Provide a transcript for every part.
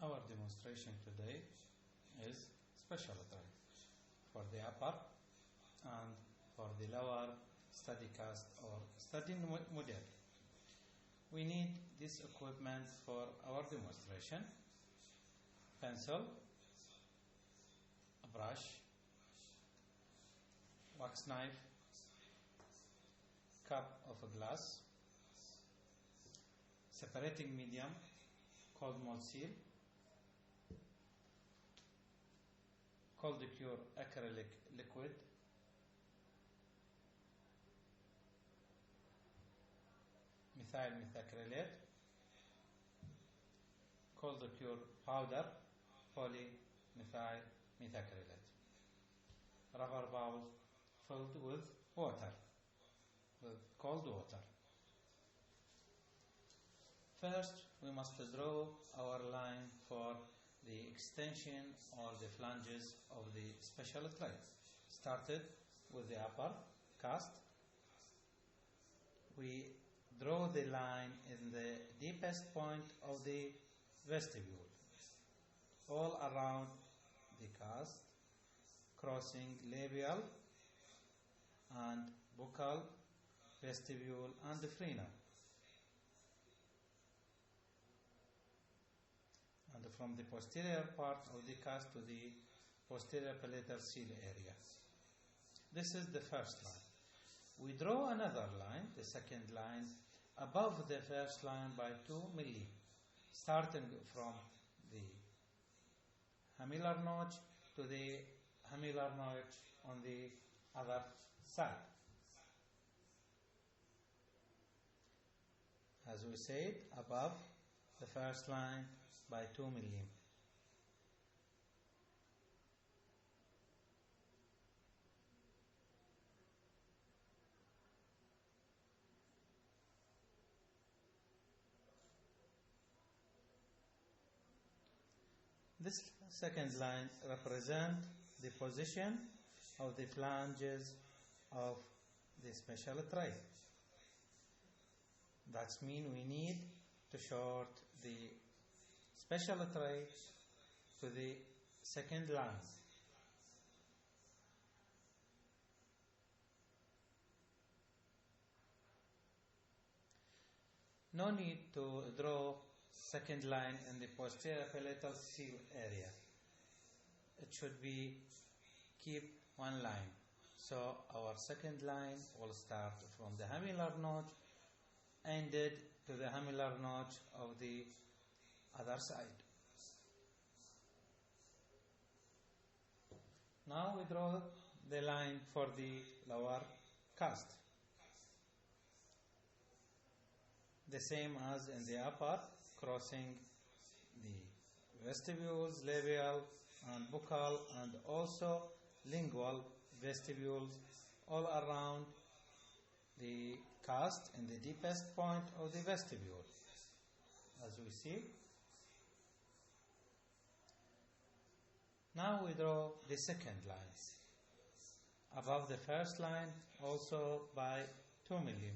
Our demonstration today is special tray for the upper and for the lower study cast or study model. We need this equipment for our demonstration: pencil, a brush, wax knife, cup of a glass, separating medium, cold mold seal, cold cure acrylic liquid, methyl methacrylate, cold cure powder, polymethyl methacrylate, rubber bowl filled with water, with cold water. First, we must draw our line for the extension or the flanges of the special tray. Started with the upper cast. We draw the line in the deepest point of the vestibule, all around the cast, crossing labial and buccal, vestibule and frenum. And from the posterior part of the cast to the posterior palatal seal area. This is the first line. We draw another line, the second line, above the first line by 2 milli, starting from the hamular notch to the hamular notch on the other side. As we said, above the first line by 2 milli. This second line represents the position of the flanges of the special tray. That means we need to short the special tray to the second line. No need to draw second line in the posterior palatal seal area. It should be keep one line. So our second line will start from the hamular notch, ended to the hamular notch of the other side. Now we draw the line for the lower cast. The same as in the upper, crossing the vestibules, labial and buccal and also lingual vestibules all around the cast in the deepest point of the vestibule. As we see. Now we draw the second lines above the first line, also by 2 milli.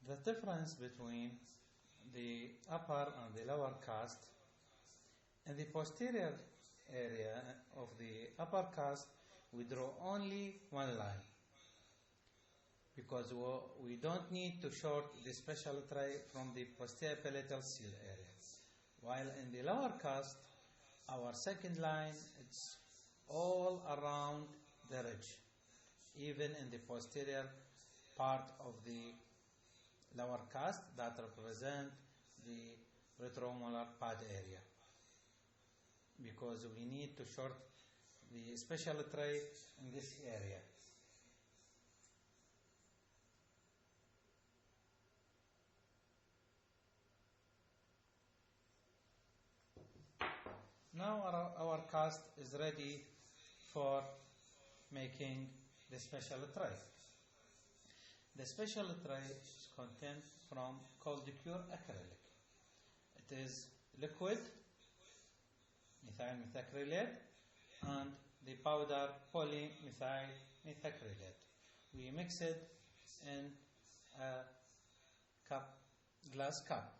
The difference between the upper and the lower cast, in the posterior area of the upper cast, we draw only one line because we don't need to short the special tray from the posterior palatal seal area. While in the lower cast, our second line is all around the ridge, even in the posterior part of the lower cast that represent the retromolar pad area, because we need to short the special tray in this area. Now our cast is ready for making the special tray. The special tray is contained from cold cure acrylic. It is liquid, methyl methacrylate, and the powder polymethyl methacrylate. We mix it in a glass cup.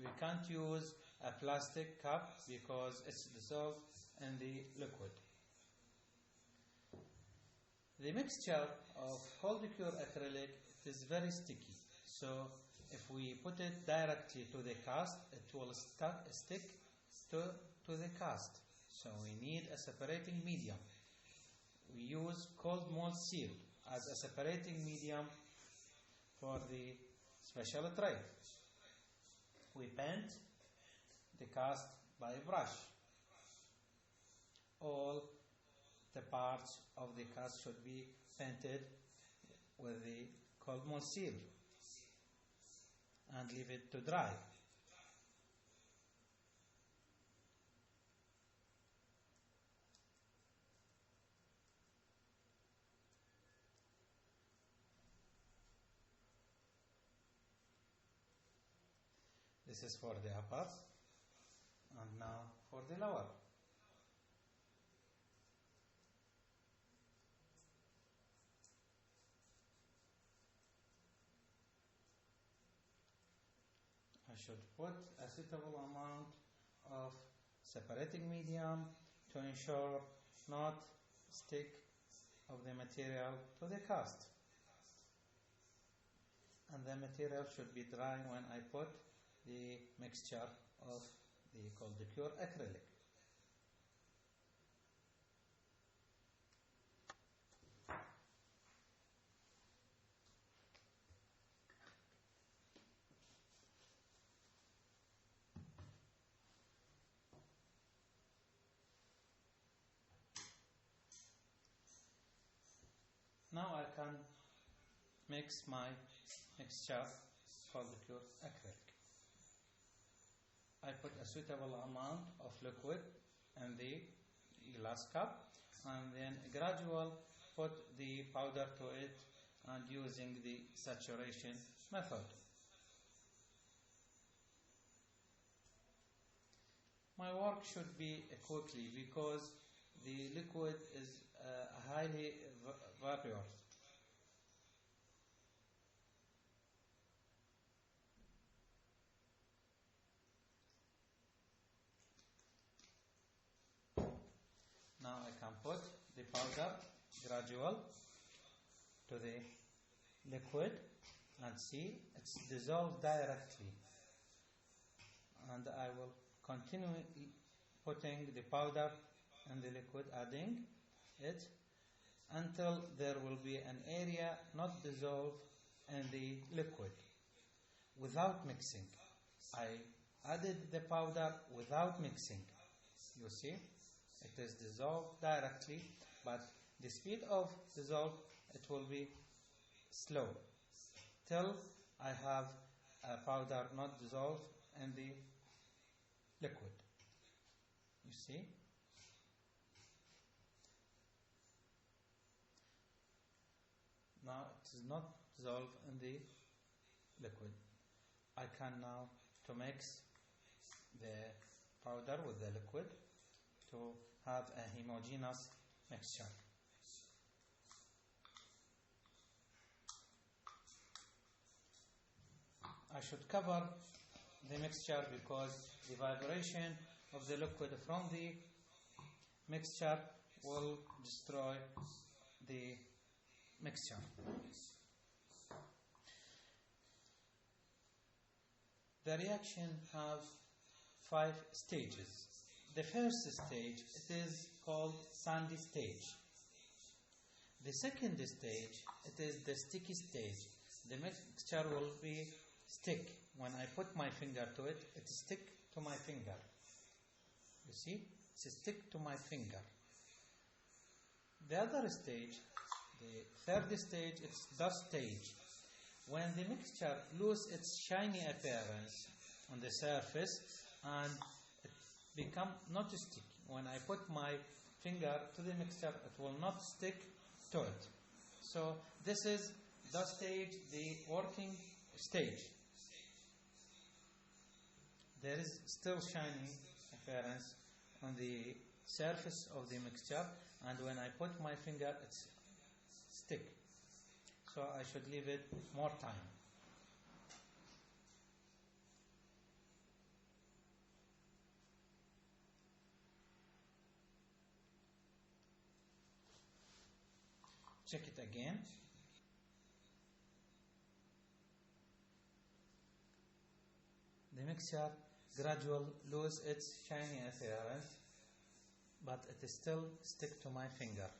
We can't use a plastic cup because it's dissolved in the liquid. The mixture of cold cure acrylic is very sticky, so if we put it directly to the cast, it will stick to the cast. So we need a separating medium. We use cold mold seal as a separating medium for the special tray. We paint the cast by brush. All the parts of the cast should be painted with the cold mold seal and leave it to dry. This is for the upper, and now for the lower. I should put a suitable amount of separating medium to ensure not stick of the material to the cast. And the material should be dry when I put the mixture of the cold cure acrylic. Now I can mix my mixture cold cure acrylic. I put a suitable amount of liquid in the glass cup and then gradually put the powder to it and using the saturation method. My work should be quickly because the liquid is highly vaporous. Now I can put the powder gradual to the liquid and see it's dissolved directly. And I will continue putting the powder and the liquid, adding it until there will be an area not dissolved in the liquid without mixing. I added the powder without mixing. You see? It is dissolved directly, but the speed of dissolve, it will be slow till I have a powder not dissolved in the liquid. You see? Now it is not dissolved in the liquid. I can now to mix the powder with the liquid to have a homogeneous mixture. I should cover the mixture because the vibration of the liquid from the mixture will destroy the mixture. The reaction has 5 stages. The first stage, it is called sandy stage. The second stage, it is the sticky stage. The mixture will be stick. When I put my finger to it, it stick to my finger. You see? It's stick to my finger. The other stage, the third stage, it's dust stage. When the mixture loses its shiny appearance on the surface and become not sticky. When I put my finger to the mixture, it will not stick to it. So this is the stage, the working stage. There is still shiny appearance on the surface of the mixture, and when I put my finger, it's stick. So I should leave it more time. Check it again. The mixture gradually lose its shiny appearance, but it is still stick to my finger.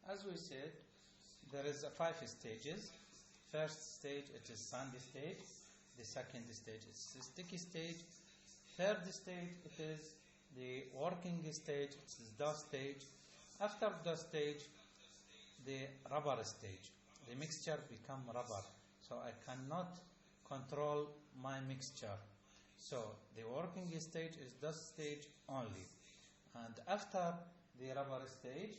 As we said, there is 5 stages. First stage, it is sandy stage. The second stage is sticky stage. Third stage, it is the working stage. It is dust stage. After dust stage, the rubber stage. The mixture become rubber, so I cannot control my mixture. So the working stage is dust stage only. And after the rubber stage,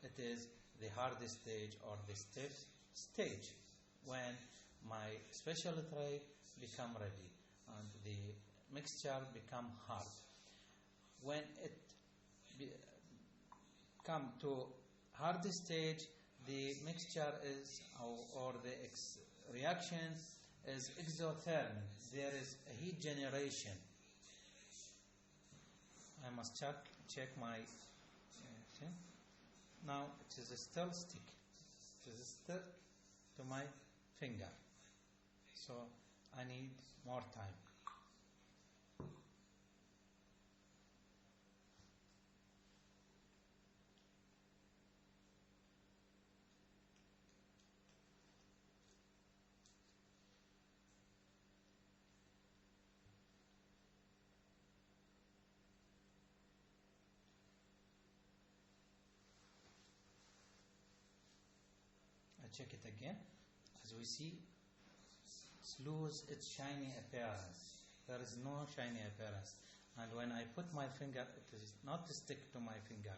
it is the hard stage or the stiff stage, when my special tray become ready and the mixture become hard. When it come to hard stage, the mixture is or the reaction is exothermic. There is a heat generation. I must check my. Now it is still stick. It is stick to my finger. So I need more time. Check it again. As we see, it loses its shiny appearance. There is no shiny appearance. And when I put my finger, it is not stick to my finger.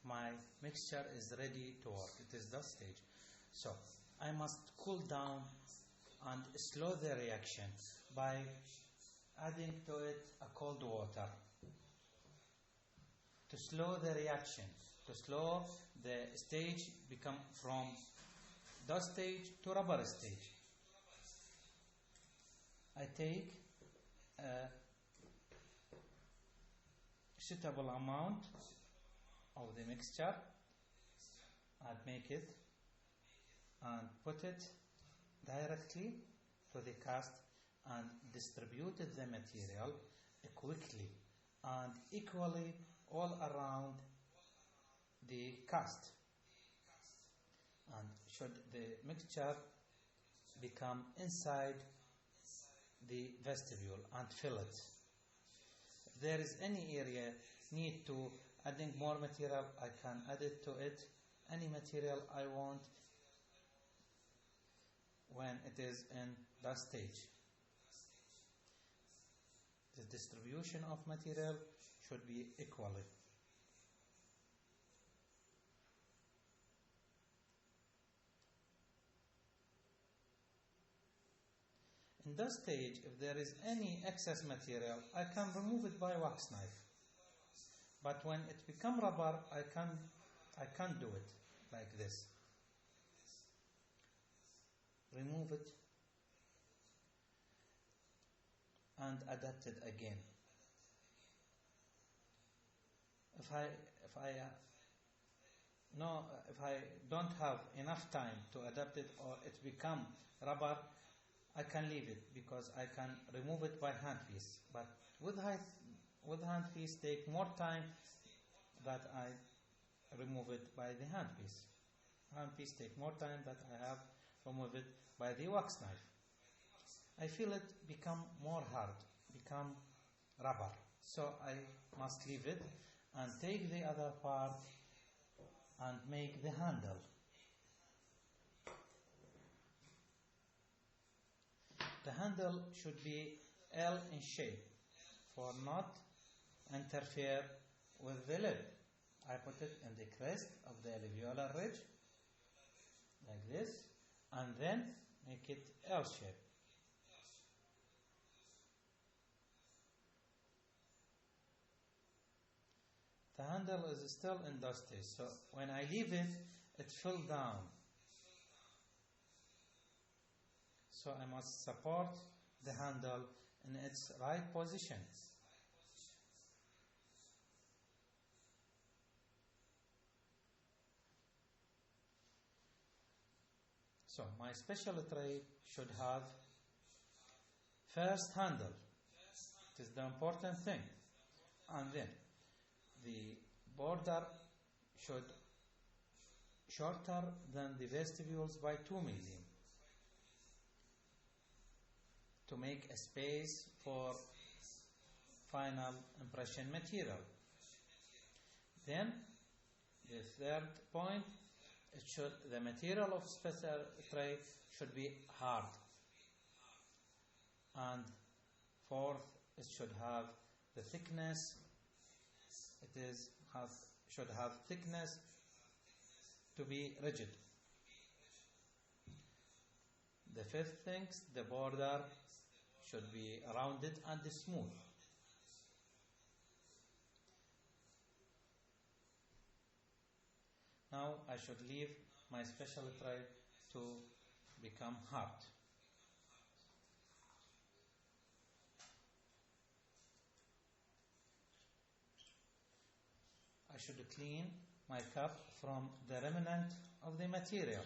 My mixture is ready to work. It is the stage. So I must cool down and slow the reaction by adding to it a cold water. To slow the reaction, to slow the stage become from dust stage to rubber stage. I take a suitable amount of the mixture and make it and put it directly to the cast and distribute the material quickly and equally all around the cast. And should the mixture become inside the vestibule and fill it. If there is any area need to adding more material, I can add it to it. Any material I want when it is in that stage. The distribution of material should be equally. In that stage, if there is any excess material, I can remove it by wax knife. But when it becomes rubber, I can't do it like this. Remove it and adapt it again. If I don't have enough time to adapt it or it become rubber, I can leave it because I can remove it by hand piece. But with hand piece take more time that I remove it by the hand piece. hand piece take more time that I have removed it by the wax knife. I feel it become more hard, become rubber. So I must leave it and take the other part and make the handle. The handle should be L in shape for not interfere with the lip. I put it in the crest of the alveolar ridge like this and then make it L shape. The handle is still in dusty, so when I leave it, it fell down. So I must support the handle in its right position. So my special tray should have first handle. It is the important thing. And then the border should shorter than the vestibules by 2 mm to make a space for final impression material. Then the third point, the material of special tray should be hard. And fourth, it should have the thickness. Should have thickness to be rigid. The fifth thing, the border should be rounded and smooth. Now I should leave my special tray to become hard. I should clean my cup from the remnant of the material.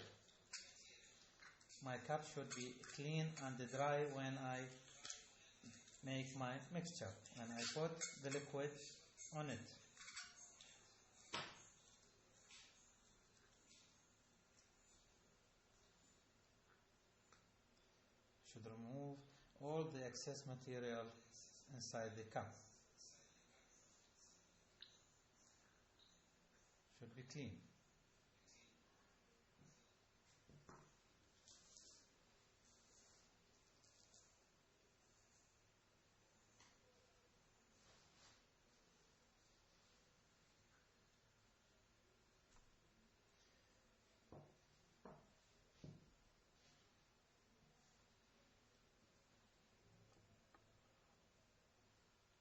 My cup should be clean and dry when I make my mixture, and I put the liquid on it. Should remove all the excess material inside the cup. Should be clean.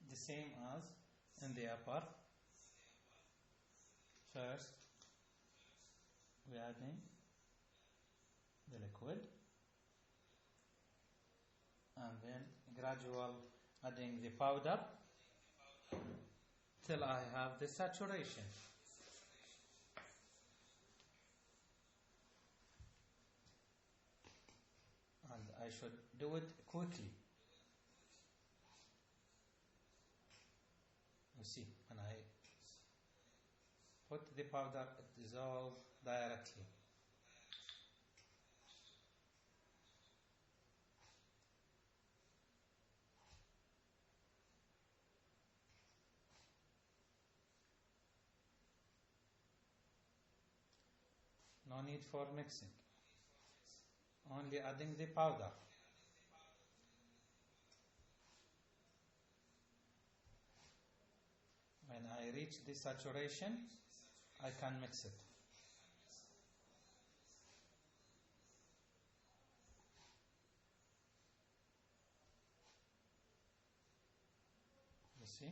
The same as in the upper. First, we are adding the liquid and then gradual adding the powder till I have the saturation. And I should do it quickly. You see, when I put the powder, it dissolves directly. No need for mixing. Only adding the powder. When I reach the saturation, I can mix it. You see?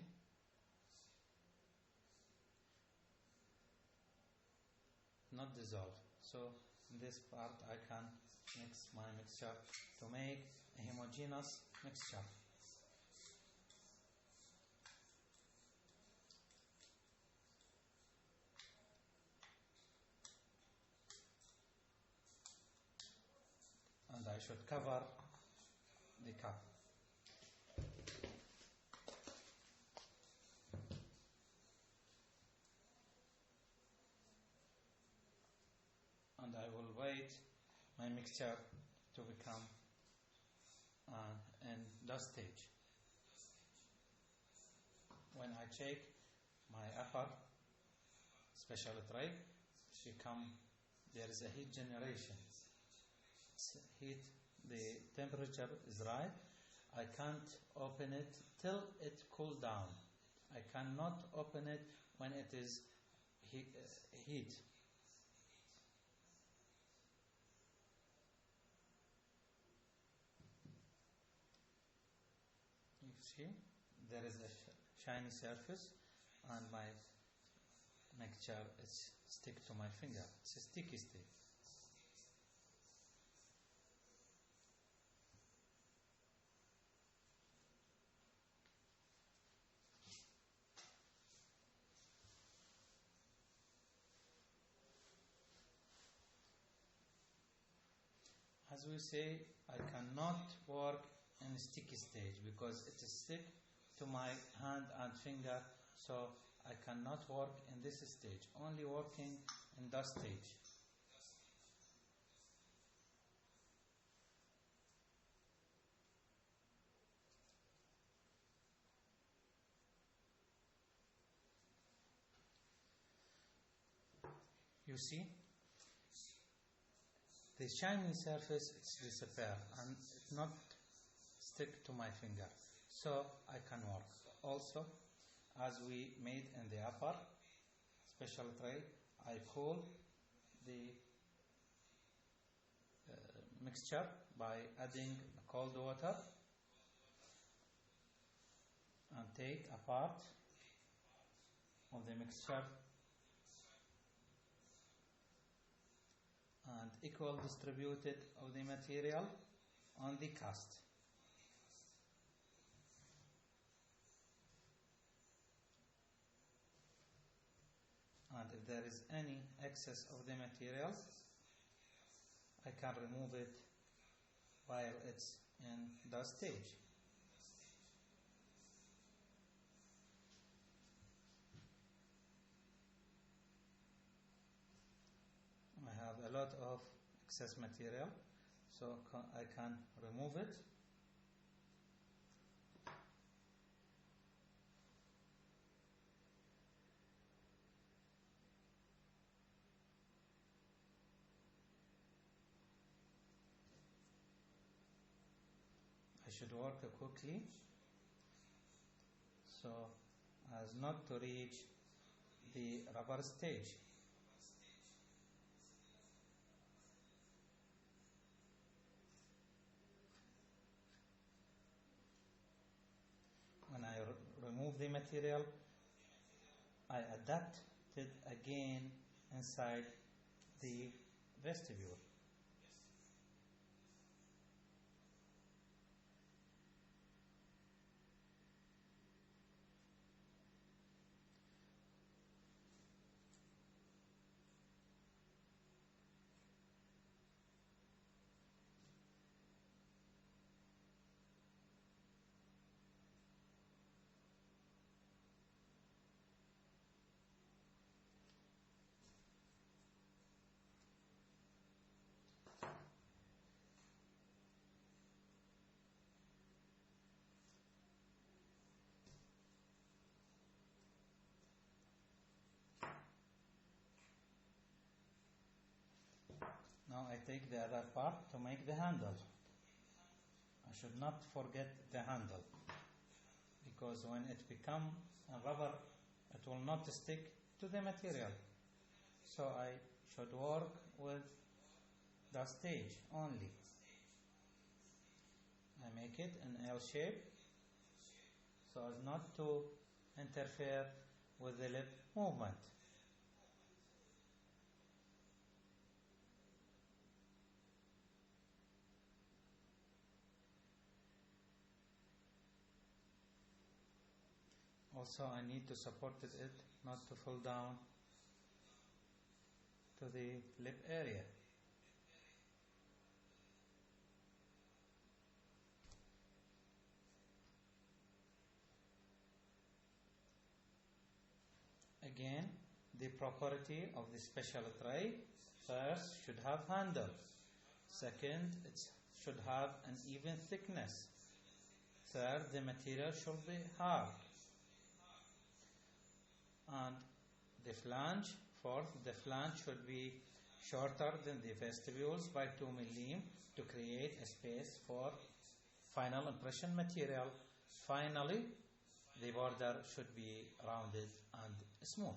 Not dissolve. So in this part I can mix my mixture to make a homogeneous mixture. And I should cover the cup. And and I will wait my mixture to become in dust stage. When I check my upper special tray, there is a heat generation. The temperature is right. I can't open it till it cool down. I cannot open it when it is heat. You see, there is a shiny surface, and my mixture is stick to my finger. It's a sticky state. As we say, I cannot work in sticky stage because it is stick to my hand and finger, so I cannot work in this stage, only working in dust stage. You see, the shiny surface disappear and it not stick to my finger, so I can work. Also, as we made in the upper special tray, I cool the mixture by adding cold water and take a part of the mixture and equal distributed of the material on the cast. And if there is any excess of the material, I can remove it while it's in the stage. I have a lot of excess material, so I can remove it. I should work quickly so as not to reach the rubber stage. When I remove the material, I adapt it again inside the vestibule. Now I take the other part to make the handle. I should not forget the handle, because when it becomes a rubber, it will not stick to the material. So I should work with the stage only. I make it in L shape so as not to interfere with the lip movement. Also, I need to support it not to fall down to the lip area. Again, the property of the special tray First, should have handle. Second, it should have an even thickness. Third, the material should be hard. And the flange, fourth, the flange should be shorter than the vestibules by 2 mm to create a space for final impression material. Finally, the border should be rounded and smooth.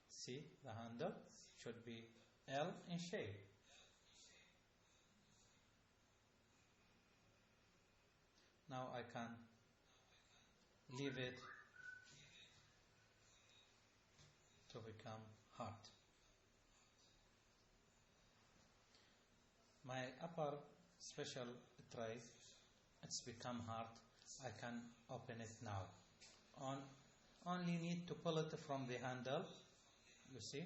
See, the handle should be L in shape. Now I can leave it to become hard. My upper special tray, it's become hard. I can open it now. Only need to pull it from the handle. You see?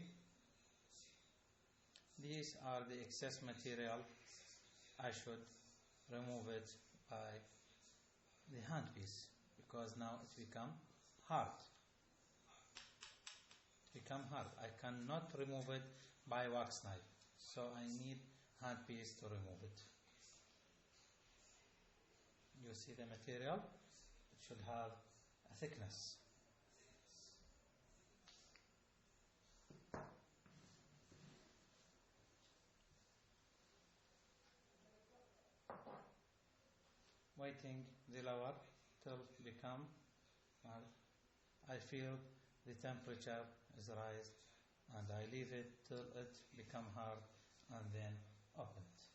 These are the excess material. I should remove it by the handpiece because now it become hard. I cannot remove it by wax knife, so I need handpiece to remove it. You see the material? It should have a thickness. Waiting the lower till become hard. I feel the temperature is raised and I leave it till it become hard and then open it.